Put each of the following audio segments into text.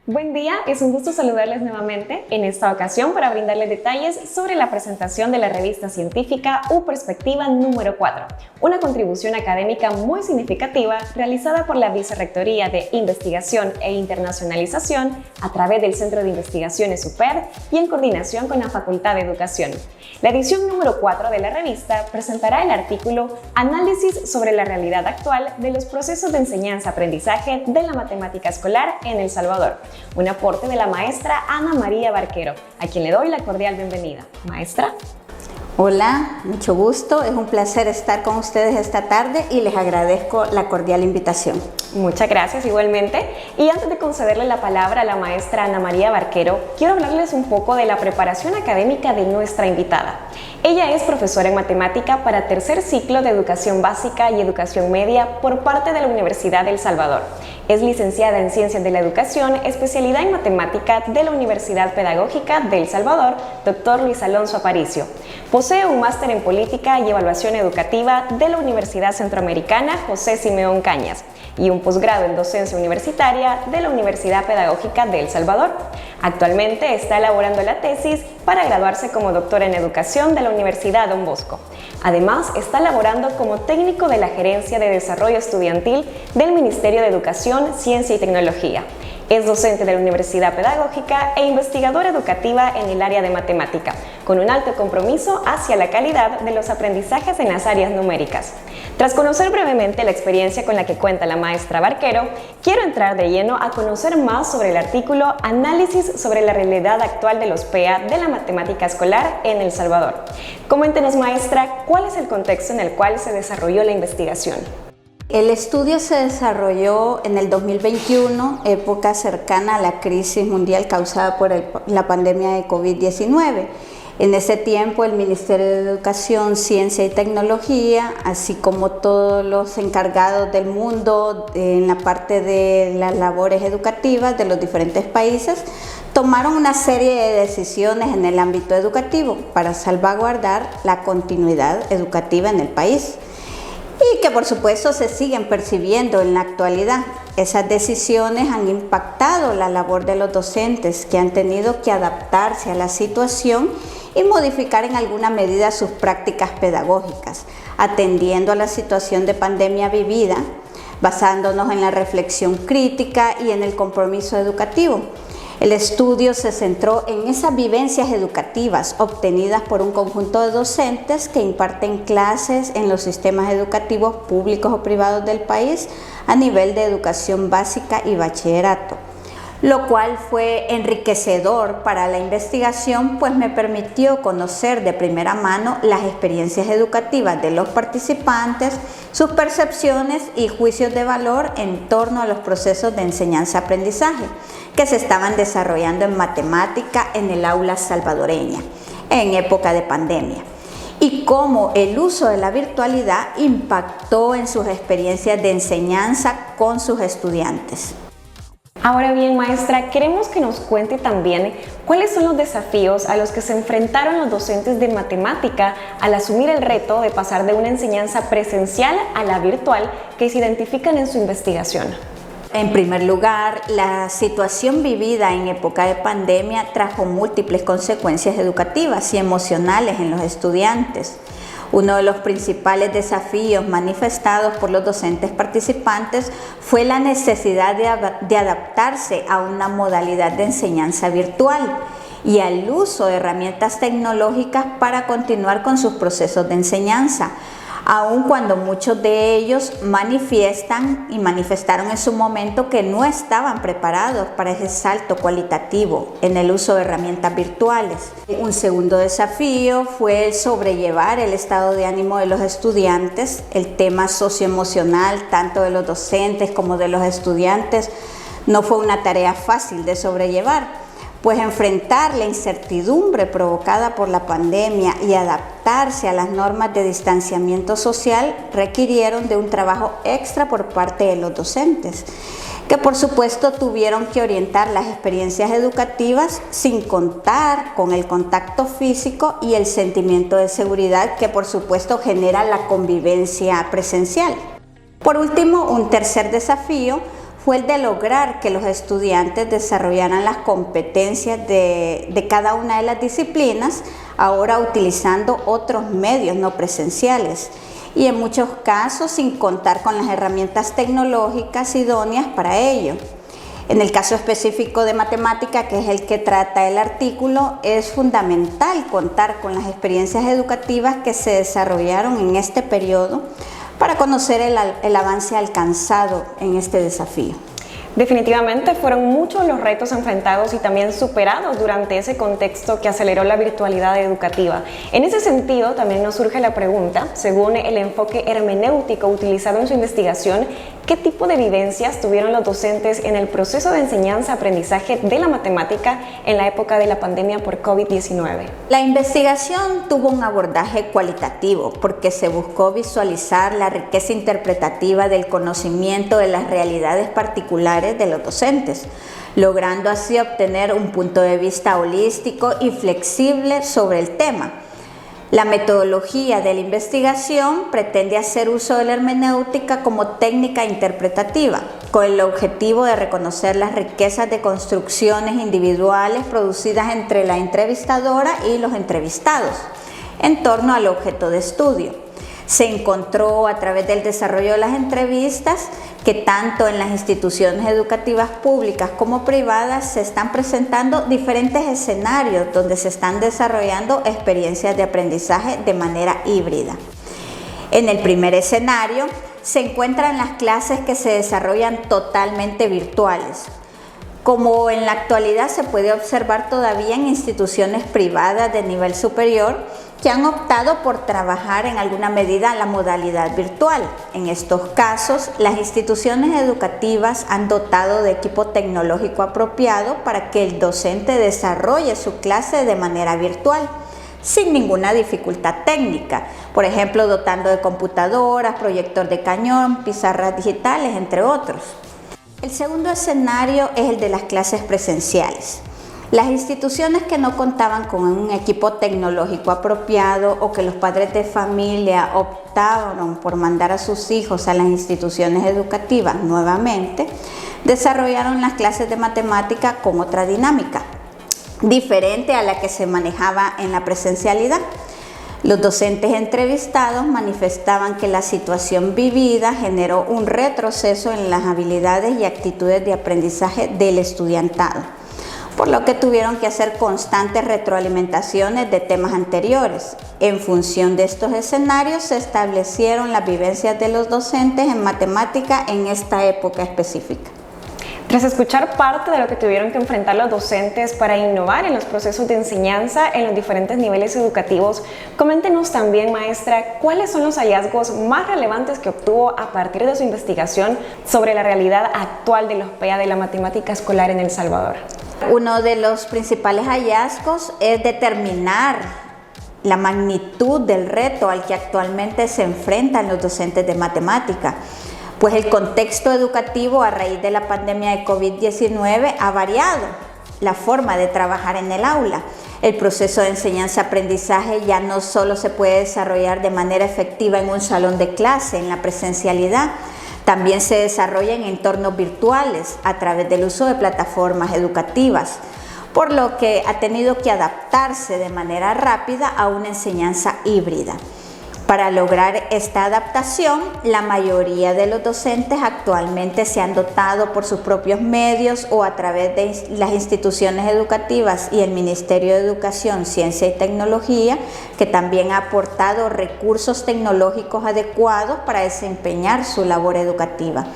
Buen día, es un gusto saludarles nuevamente, en esta ocasión para brindarles detalles sobre la presentación de la revista científica U Perspectiva número 4, una contribución académica muy significativa realizada por la Vicerrectoría de Investigación e Internacionalización a través del Centro de Investigaciones UPED y en coordinación con la Facultad de Educación. La edición número 4 de la revista presentará el artículo Análisis sobre la realidad actual de los procesos de enseñanza-aprendizaje de la matemática escolar en El Salvador, un aporte de la maestra Ana María Barquero, a quien le doy la cordial bienvenida. Maestra. Hola, mucho gusto. Es un placer estar con ustedes esta tarde y les agradezco la cordial invitación. Muchas gracias igualmente. Y antes de concederle la palabra a la maestra Ana María Barquero, quiero hablarles un poco de la preparación académica de nuestra invitada. Ella es profesora en matemática para tercer ciclo de educación básica y educación media por parte de la Universidad de El Salvador. Es licenciada en Ciencias de la Educación, especialidad en Matemática de la Universidad Pedagógica de El Salvador, Dr. Luis Alonso Aparicio. Posee un máster en Política y Evaluación Educativa de la Universidad Centroamericana José Simeón Cañas y un posgrado en Docencia Universitaria de la Universidad Pedagógica de El Salvador. Actualmente está elaborando la tesis para graduarse como doctora en Educación de la Universidad Don Bosco. Además, está laborando como técnico de la Gerencia de Desarrollo Estudiantil del Ministerio de Educación, Ciencia y Tecnología. Es docente de la Universidad Pedagógica e investigadora educativa en el área de matemática, con un alto compromiso hacia la calidad de los aprendizajes en las áreas numéricas. Tras conocer brevemente la experiencia con la que cuenta la maestra Barquero, quiero entrar de lleno a conocer más sobre el artículo Análisis sobre la realidad actual de los PEA de la matemática escolar en El Salvador. Coméntenos, maestra, ¿cuál es el contexto en el cual se desarrolló la investigación? El estudio se desarrolló en el 2021, época cercana a la crisis mundial causada por la pandemia de COVID-19. En ese tiempo, el Ministerio de Educación, Ciencia y Tecnología, así como todos los encargados del mundo en la parte de las labores educativas de los diferentes países, tomaron una serie de decisiones en el ámbito educativo para salvaguardar la continuidad educativa en el país, y que por supuesto se siguen percibiendo en la actualidad. Esas decisiones han impactado la labor de los docentes, que han tenido que adaptarse a la situación y modificar en alguna medida sus prácticas pedagógicas, atendiendo a la situación de pandemia vivida, basándonos en la reflexión crítica y en el compromiso educativo. El estudio se centró en esas vivencias educativas obtenidas por un conjunto de docentes que imparten clases en los sistemas educativos públicos o privados del país a nivel de educación básica y bachillerato, lo cual fue enriquecedor para la investigación, pues me permitió conocer de primera mano las experiencias educativas de los participantes, sus percepciones y juicios de valor en torno a los procesos de enseñanza-aprendizaje que se estaban desarrollando en matemática en el aula salvadoreña en época de pandemia, y cómo el uso de la virtualidad impactó en sus experiencias de enseñanza con sus estudiantes. Ahora bien, maestra, queremos que nos cuente también cuáles son los desafíos a los que se enfrentaron los docentes de matemática al asumir el reto de pasar de una enseñanza presencial a la virtual que se identifican en su investigación. En primer lugar, la situación vivida en época de pandemia trajo múltiples consecuencias educativas y emocionales en los estudiantes. Uno de los principales desafíos manifestados por los docentes participantes fue la necesidad de adaptarse a una modalidad de enseñanza virtual y al uso de herramientas tecnológicas para continuar con sus procesos de enseñanza, aun cuando muchos de ellos manifestaron en su momento que no estaban preparados para ese salto cualitativo en el uso de herramientas virtuales. Un segundo desafío fue el sobrellevar el estado de ánimo de los estudiantes. El tema socioemocional, tanto de los docentes como de los estudiantes, no fue una tarea fácil de sobrellevar, pues enfrentar la incertidumbre provocada por la pandemia y adaptarse a las normas de distanciamiento social requirieron de un trabajo extra por parte de los docentes, que por supuesto tuvieron que orientar las experiencias educativas sin contar con el contacto físico y el sentimiento de seguridad que por supuesto genera la convivencia presencial. Por último, un tercer desafío fue el de lograr que los estudiantes desarrollaran las competencias de cada una de las disciplinas, ahora utilizando otros medios no presenciales y en muchos casos sin contar con las herramientas tecnológicas idóneas para ello. En el caso específico de matemática, que es el que trata el artículo, es fundamental contar con las experiencias educativas que se desarrollaron en este periodo para conocer el avance alcanzado en este desafío. Definitivamente fueron muchos los retos enfrentados y también superados durante ese contexto que aceleró la virtualidad educativa. En ese sentido, también nos surge la pregunta, según el enfoque hermenéutico utilizado en su investigación, ¿qué tipo de vivencias tuvieron los docentes en el proceso de enseñanza-aprendizaje de la matemática en la época de la pandemia por COVID-19? La investigación tuvo un abordaje cualitativo porque se buscó visualizar la riqueza interpretativa del conocimiento de las realidades particulares de los docentes, logrando así obtener un punto de vista holístico y flexible sobre el tema. La metodología de la investigación pretende hacer uso de la hermenéutica como técnica interpretativa, con el objetivo de reconocer las riquezas de construcciones individuales producidas entre la entrevistadora y los entrevistados en torno al objeto de estudio. Se encontró a través del desarrollo de las entrevistas que tanto en las instituciones educativas públicas como privadas se están presentando diferentes escenarios donde se están desarrollando experiencias de aprendizaje de manera híbrida. En el primer escenario se encuentran las clases que se desarrollan totalmente virtuales, como en la actualidad se puede observar todavía en instituciones privadas de nivel superior que han optado por trabajar en alguna medida la modalidad virtual. En estos casos, las instituciones educativas han dotado de equipo tecnológico apropiado para que el docente desarrolle su clase de manera virtual, sin ninguna dificultad técnica, por ejemplo, dotando de computadoras, proyector de cañón, pizarras digitales, entre otros. El segundo escenario es el de las clases presenciales. Las instituciones que no contaban con un equipo tecnológico apropiado o que los padres de familia optaron por mandar a sus hijos a las instituciones educativas nuevamente, desarrollaron las clases de matemática con otra dinámica, diferente a la que se manejaba en la presencialidad. Los docentes entrevistados manifestaban que la situación vivida generó un retroceso en las habilidades y actitudes de aprendizaje del estudiantado, por lo que tuvieron que hacer constantes retroalimentaciones de temas anteriores. En función de estos escenarios se establecieron las vivencias de los docentes en matemática en esta época específica. Tras escuchar parte de lo que tuvieron que enfrentar los docentes para innovar en los procesos de enseñanza en los diferentes niveles educativos, coméntenos también, maestra, cuáles son los hallazgos más relevantes que obtuvo a partir de su investigación sobre la realidad actual de los PEA de la matemática escolar en El Salvador. Uno de los principales hallazgos es determinar la magnitud del reto al que actualmente se enfrentan los docentes de matemática, pues el contexto educativo a raíz de la pandemia de COVID-19 ha variado la forma de trabajar en el aula. El proceso de enseñanza-aprendizaje ya no solo se puede desarrollar de manera efectiva en un salón de clase, en la presencialidad, también se desarrolla en entornos virtuales a través del uso de plataformas educativas, por lo que ha tenido que adaptarse de manera rápida a una enseñanza híbrida. Para lograr esta adaptación, la mayoría de los docentes actualmente se han dotado por sus propios medios o a través de las instituciones educativas y el Ministerio de Educación, Ciencia y Tecnología, que también ha aportado recursos tecnológicos adecuados para desempeñar su labor educativa.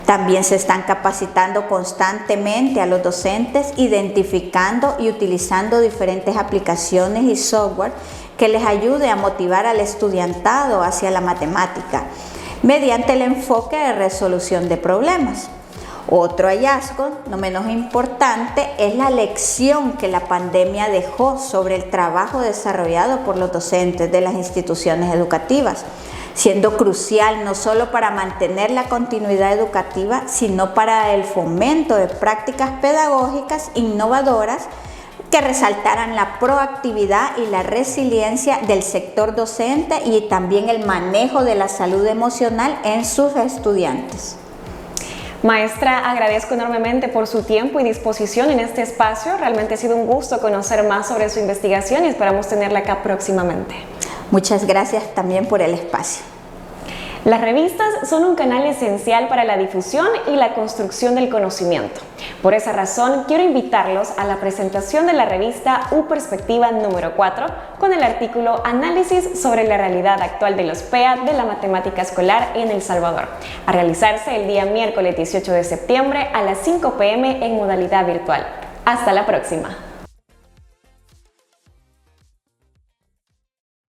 También se están capacitando constantemente a los docentes, identificando y utilizando diferentes aplicaciones y software que les ayude a motivar al estudiantado hacia la matemática, mediante el enfoque de resolución de problemas. Otro hallazgo, no menos importante, es la lección que la pandemia dejó sobre el trabajo desarrollado por los docentes de las instituciones educativas, siendo crucial no solo para mantener la continuidad educativa, sino para el fomento de prácticas pedagógicas innovadoras que resaltaran la proactividad y la resiliencia del sector docente y también el manejo de la salud emocional en sus estudiantes. Maestra, agradezco enormemente por su tiempo y disposición en este espacio. Realmente ha sido un gusto conocer más sobre su investigación y esperamos tenerla acá próximamente. Muchas gracias también por el espacio. Las revistas son un canal esencial para la difusión y la construcción del conocimiento. Por esa razón, quiero invitarlos a la presentación de la revista U Perspectiva número 4 con el artículo Análisis sobre la realidad actual de los PEA de la matemática escolar en El Salvador, a realizarse el día miércoles 18 de septiembre a las 5 p.m. en modalidad virtual. Hasta la próxima.